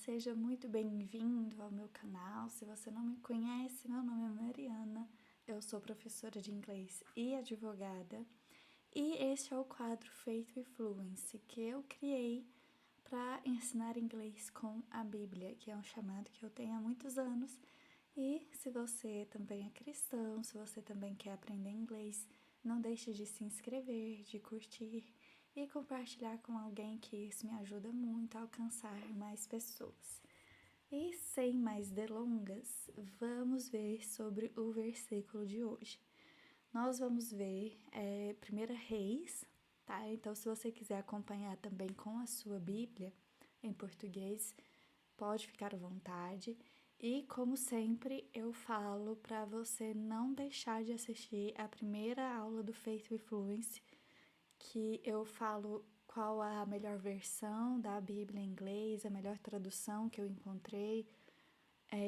seja muito bem-vindo ao meu canal. Se você não me conhece, meu nome é Mariana, eu sou professora de inglês e advogada, e este é o quadro Faith with Fluency, que eu criei para ensinar inglês com a Bíblia, que é um chamado que eu tenho há muitos anos. E se você também é cristão, se você também quer aprender inglês, não deixe de se inscrever, de curtir e compartilhar com alguém, que isso me ajuda muito a alcançar mais pessoas. E sem mais delongas, vamos ver sobre o versículo de hoje. Nós vamos ver 1 Reis, tá? Então, se você quiser acompanhar também com a sua Bíblia em português, pode ficar à vontade. E, como sempre, eu falo para você não deixar de assistir a primeira aula do Faith with Fluency, que eu falo qual a melhor versão da Bíblia em inglês, a melhor tradução que eu encontrei,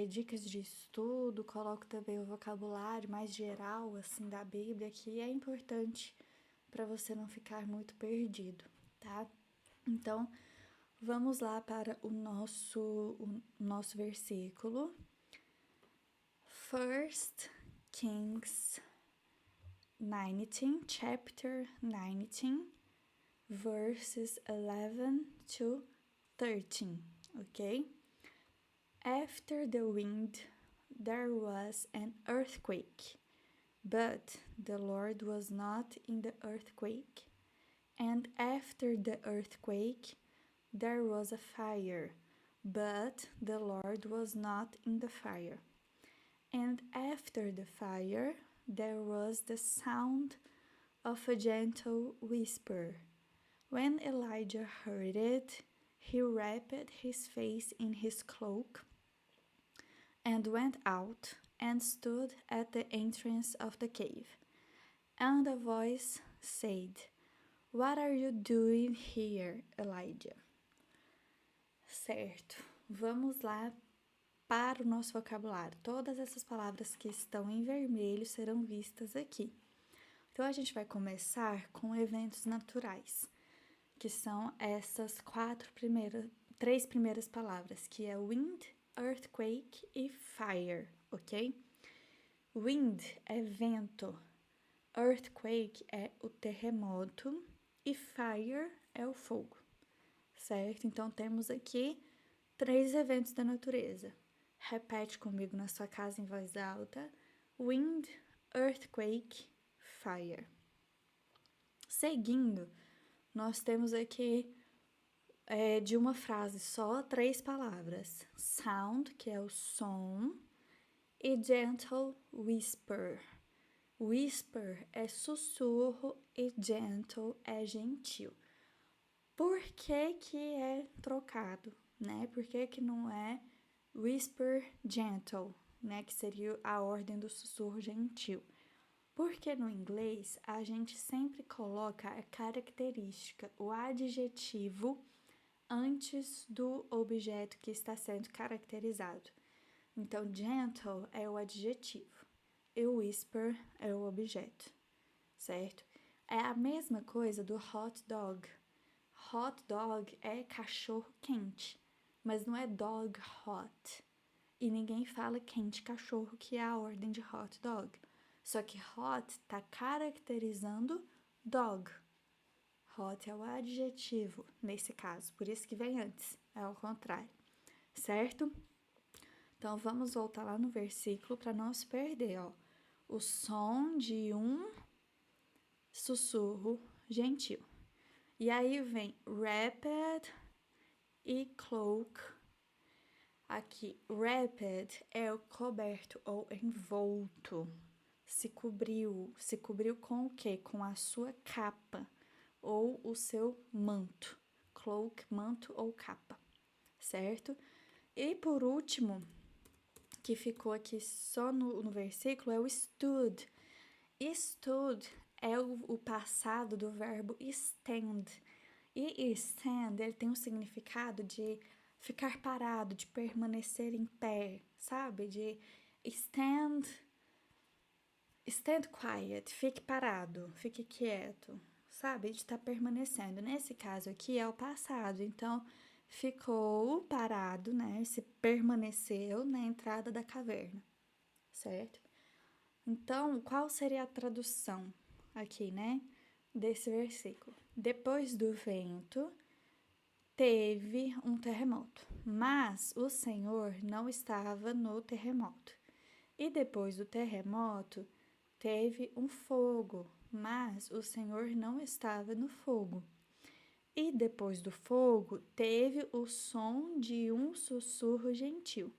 dicas de estudo, coloco também o vocabulário mais geral assim da Bíblia, que é importante para você não ficar muito perdido, tá? Então, vamos lá para o nosso versículo. 1 Kings 19, chapter 19, verses 11 to 13, okay? After the wind, there was an earthquake, but the Lord was not in the earthquake. And after the earthquake, there was a fire, but the Lord was not in the fire. And after the fire, there was the sound of a gentle whisper. When Elijah heard it, he wrapped his face in his cloak and went out and stood at the entrance of the cave. And a voice said, "What are you doing here, Elijah?" Certo, vamos lá para o nosso vocabulário. Todas essas palavras que estão em vermelho serão vistas aqui. Então, a gente vai começar com eventos naturais, que são essas três primeiras palavras, que é wind, earthquake e fire, ok? Wind é vento, earthquake é o terremoto e fire é o fogo, certo? Então, temos aqui 3 eventos da natureza. Repete comigo na sua casa em voz alta: wind, earthquake, fire. Seguindo, nós temos aqui de uma frase só 3 palavras: sound, que é o som, e gentle whisper. Whisper é sussurro e gentle é gentil. Por que é trocado, né? Por que não é whisper gentle, né? Que seria a ordem do sussurro gentil. Porque no inglês a gente sempre coloca a característica, o adjetivo, antes do objeto que está sendo caracterizado. Então, gentle é o adjetivo e o whisper é o objeto, certo? É a mesma coisa do hot dog. Hot dog é cachorro quente, mas não é dog hot. E ninguém fala quente cachorro, que é a ordem de hot dog. Só que hot está caracterizando dog. Hot é o adjetivo nesse caso, por isso que vem antes, é ao contrário, certo? Então, vamos voltar lá no versículo para não se perder, ó. O som de um sussurro gentil. E aí vem wrapped e cloak. Aqui, wrapped é o coberto ou envolto. Se cobriu com o quê? Com a sua capa ou o seu manto. Cloak, manto ou capa, certo? E por último, que ficou aqui só no versículo, é o stood. Stood é o passado do verbo stand. E stand, ele tem um significado de ficar parado, de permanecer em pé, sabe? De stand quiet, fique parado, fique quieto, sabe? De estar permanecendo. Nesse caso aqui é o passado, então ficou parado, né? Se permaneceu na entrada da caverna, certo? Então, qual seria a tradução aqui, né? Desse versículo? Depois do vento, teve um terremoto, mas o Senhor não estava no terremoto. E depois do terremoto, teve um fogo, mas o Senhor não estava no fogo. E depois do fogo, teve o som de um sussurro gentil.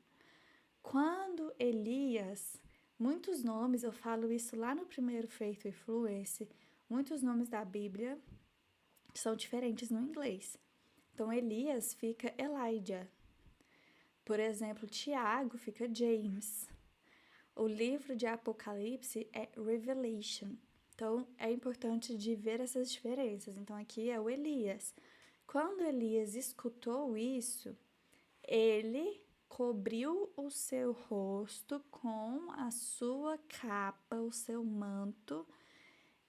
Quando Elias, muitos nomes, eu falo isso lá no primeiro Faith with Fluency, muitos nomes da Bíblia são diferentes no inglês. Então, Elias fica Elijah. Por exemplo, Tiago fica James. O livro de Apocalipse é Revelation. Então, é importante de ver essas diferenças. Então, aqui é o Elias. Quando Elias escutou isso, ele cobriu o seu rosto com a sua capa, o seu manto,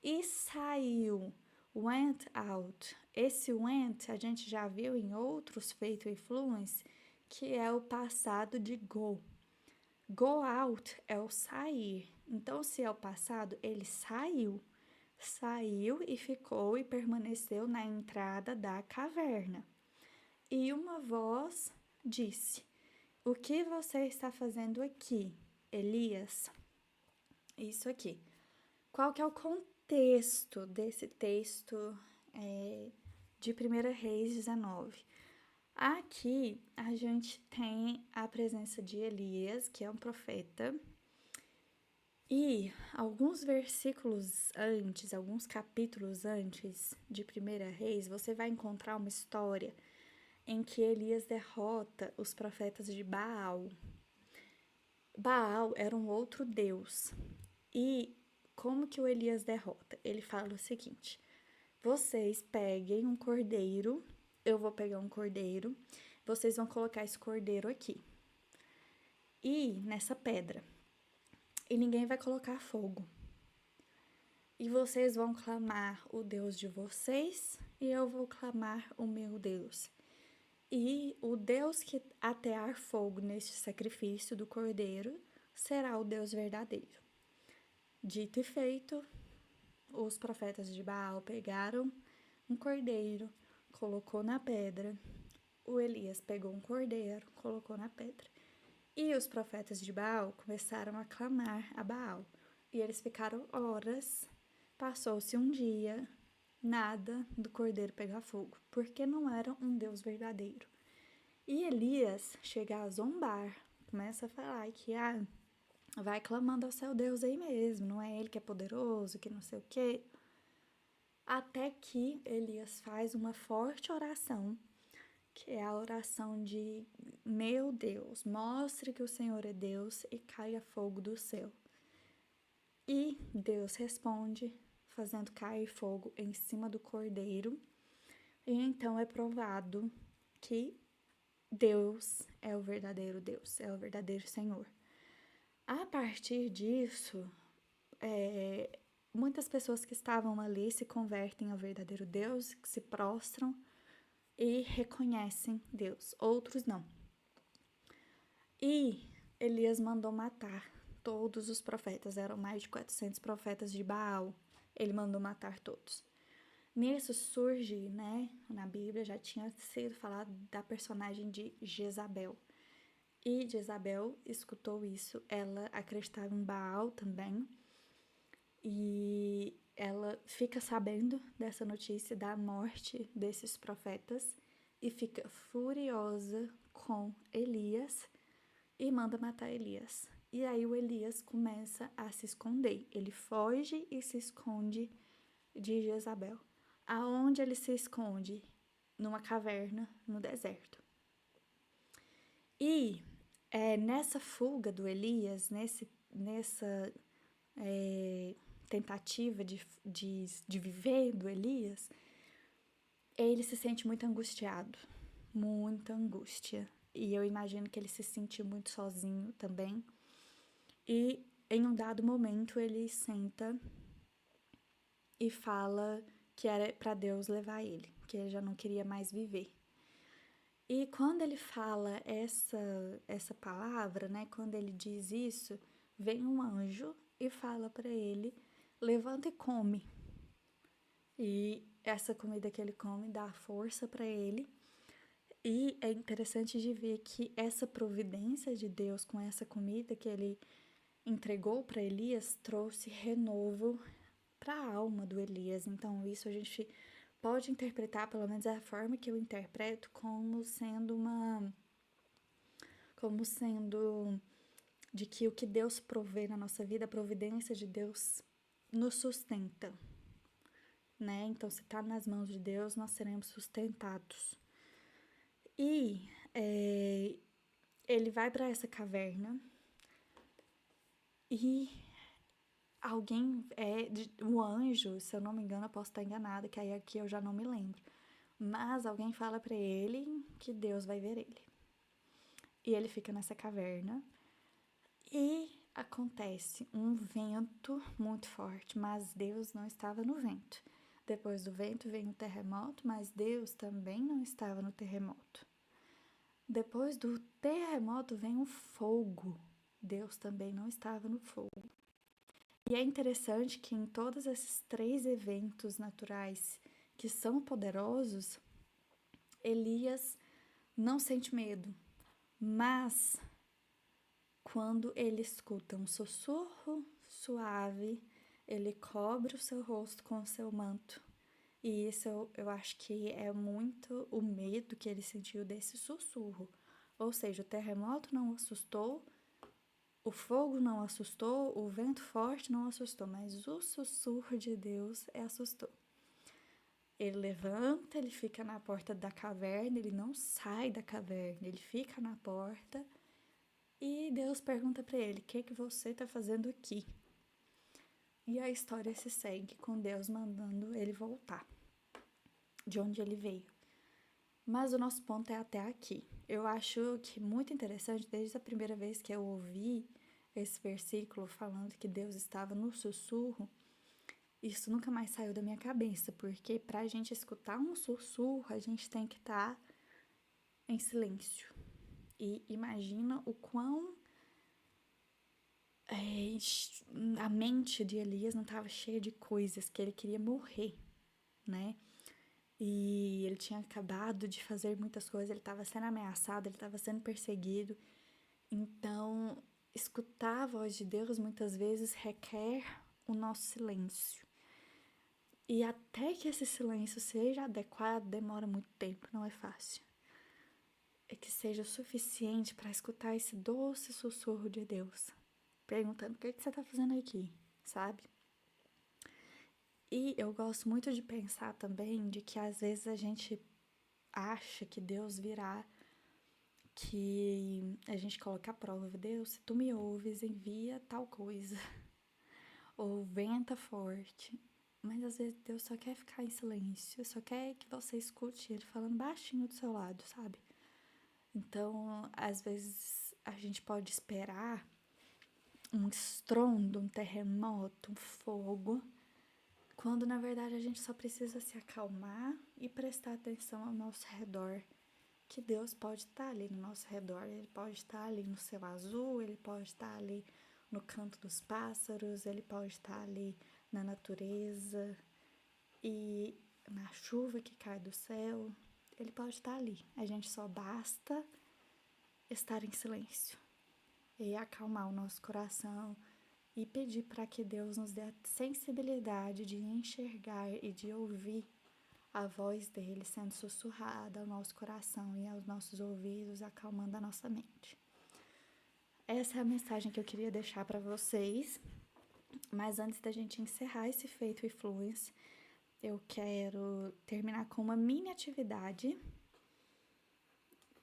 e saiu. Went out. Esse went a gente já viu em outros Faith with Fluency, que é o passado de go. Go out é o sair. Então, se é o passado, ele saiu. Saiu e ficou e permaneceu na entrada da caverna. E uma voz disse: o que você está fazendo aqui, Elias? Isso aqui. Qual que é o contexto desse texto de 1 Reis 19? Aqui a gente tem a presença de Elias, que é um profeta, e alguns versículos antes, alguns capítulos antes de 1 Reis, você vai encontrar uma história em que Elias derrota os profetas de Baal. Baal era um outro deus. E como que o Elias derrota? Ele fala o seguinte: vocês peguem um cordeiro, eu vou pegar um cordeiro, vocês vão colocar esse cordeiro aqui e nessa pedra, e ninguém vai colocar fogo. E vocês vão clamar o Deus de vocês e eu vou clamar o meu Deus. E o Deus que atear fogo neste sacrifício do cordeiro será o Deus verdadeiro. Dito e feito, os profetas de Baal pegaram um cordeiro, colocou na pedra. O Elias pegou um cordeiro, colocou na pedra. E os profetas de Baal começaram a clamar a Baal. E eles ficaram horas. Passou-se um dia, nada do cordeiro pegar fogo, porque não era um Deus verdadeiro. E Elias chega a zombar, começa a falar que vai clamando ao seu Deus aí mesmo, não é ele que é poderoso, que não sei o quê. Até que Elias faz uma forte oração, que é a oração de: meu Deus, mostre que o Senhor é Deus e caia fogo do céu. E Deus responde, fazendo cair fogo em cima do cordeiro. E então é provado que Deus é o verdadeiro Deus, é o verdadeiro Senhor. A partir disso, muitas pessoas que estavam ali se convertem ao verdadeiro Deus, que se prostram e reconhecem Deus, outros não. E Elias mandou matar todos os profetas, eram mais de 400 profetas de Baal, ele mandou matar todos. Nisso surge, né, na Bíblia já tinha sido falado da personagem de Jezabel. E Jezabel escutou isso, ela acreditava em Baal também, e ela fica sabendo dessa notícia da morte desses profetas e fica furiosa com Elias e manda matar Elias. E aí o Elias começa a se esconder, ele foge e se esconde de Jezabel. Aonde ele se esconde? Numa caverna no deserto. E nessa fuga do Elias, nessa tentativa de viver do Elias, ele se sente muito angustiado, muita angústia. E eu imagino que ele se sentiu muito sozinho também. E em um dado momento ele senta e fala que era para Deus levar ele, que ele já não queria mais viver. E quando ele fala essa palavra, né? Quando ele diz isso, vem um anjo e fala para ele: levanta e come. E essa comida que ele come dá força para ele. E é interessante de ver que essa providência de Deus com essa comida que ele entregou para Elias trouxe renovo para a alma do Elias. Então, isso a gente pode interpretar, pelo menos é a forma que eu interpreto, como sendo de que o que Deus provê na nossa vida, a providência de Deus nos sustenta, né? Então, se está nas mãos de Deus, nós seremos sustentados. E ele vai para essa caverna e o anjo, se eu não me engano, eu posso estar enganada, que aí aqui eu já não me lembro, mas alguém fala para ele que Deus vai ver ele. E ele fica nessa caverna e acontece um vento muito forte, mas Deus não estava no vento. Depois do vento vem um terremoto, mas Deus também não estava no terremoto. Depois do terremoto vem um fogo. Deus também não estava no fogo. E é interessante que em todos esses 3 eventos naturais que são poderosos, Elias não sente medo, mas quando ele escuta um sussurro suave, ele cobre o seu rosto com o seu manto. E isso eu acho que é muito o medo que ele sentiu desse sussurro. Ou seja, o terremoto não o assustou, o fogo não assustou, o vento forte não assustou, mas o sussurro de Deus assustou. Ele levanta, ele fica na porta da caverna, ele não sai da caverna, ele fica na porta e Deus pergunta para ele: o que você está fazendo aqui? E a história se segue com Deus mandando ele voltar de onde ele veio. Mas o nosso ponto é até aqui. Eu acho que muito interessante, desde a primeira vez que eu ouvi esse versículo falando que Deus estava no sussurro, isso nunca mais saiu da minha cabeça, porque para a gente escutar um sussurro, a gente tem que estar em silêncio. E imagina o quão a mente de Elias não estava cheia de coisas, que ele queria morrer, né? E ele tinha acabado de fazer muitas coisas, ele estava sendo ameaçado, ele estava sendo perseguido. Então, escutar a voz de Deus muitas vezes requer o nosso silêncio. E até que esse silêncio seja adequado, demora muito tempo, não é fácil. É que seja o suficiente para escutar esse doce sussurro de Deus, perguntando: o que você está fazendo aqui, sabe? E eu gosto muito de pensar também de que às vezes a gente acha que Deus virá, que a gente coloca a prova: Deus, se tu me ouves, envia tal coisa. Ou venta forte. Mas às vezes Deus só quer ficar em silêncio, só quer que você escute ele falando baixinho do seu lado, sabe? Então, às vezes a gente pode esperar um estrondo, um terremoto, um fogo, quando na verdade a gente só precisa se acalmar e prestar atenção ao nosso redor, que Deus pode estar ali no nosso redor, ele pode estar ali no céu azul, ele pode estar ali no canto dos pássaros, ele pode estar ali na natureza e na chuva que cai do céu, ele pode estar ali. A gente só basta estar em silêncio e acalmar o nosso coração e pedir para que Deus nos dê a sensibilidade de enxergar e de ouvir a voz dele sendo sussurrada ao nosso coração e aos nossos ouvidos, acalmando a nossa mente. Essa é a mensagem que eu queria deixar para vocês, mas antes da gente encerrar esse Faith with Fluence, eu quero terminar com uma mini atividade,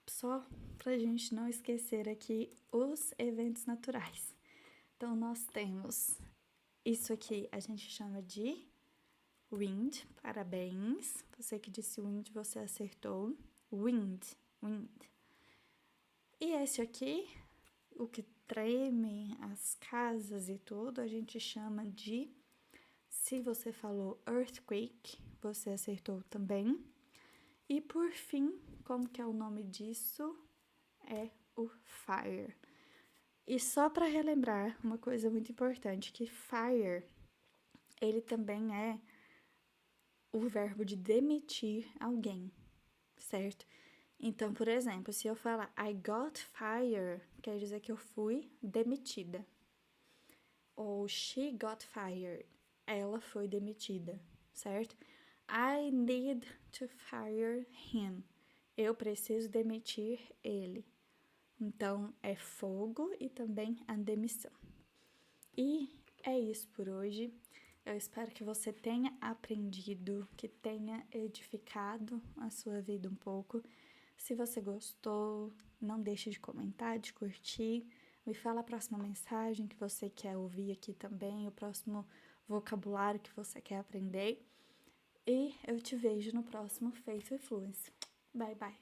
só pra gente não esquecer aqui os eventos naturais. Então, nós temos isso aqui, a gente chama de wind, parabéns. Você que disse wind, você acertou. Wind. E esse aqui, o que treme as casas e tudo, a gente chama de, se você falou earthquake, você acertou também. E por fim, como que é o nome disso? É o fire. E só para relembrar uma coisa muito importante, que fire, ele também é o verbo de demitir alguém, certo? Então, por exemplo, se eu falar I got fired, quer dizer que eu fui demitida. Ou she got fired, ela foi demitida, certo? I need to fire him. Eu preciso demitir ele. Então, é fogo e também a demissão. E é isso por hoje. Eu espero que você tenha aprendido, que tenha edificado a sua vida um pouco. Se você gostou, não deixe de comentar, de curtir. Me fala a próxima mensagem que você quer ouvir aqui também, o próximo vocabulário que você quer aprender. E eu te vejo no próximo Faith with Fluency. Bye, bye!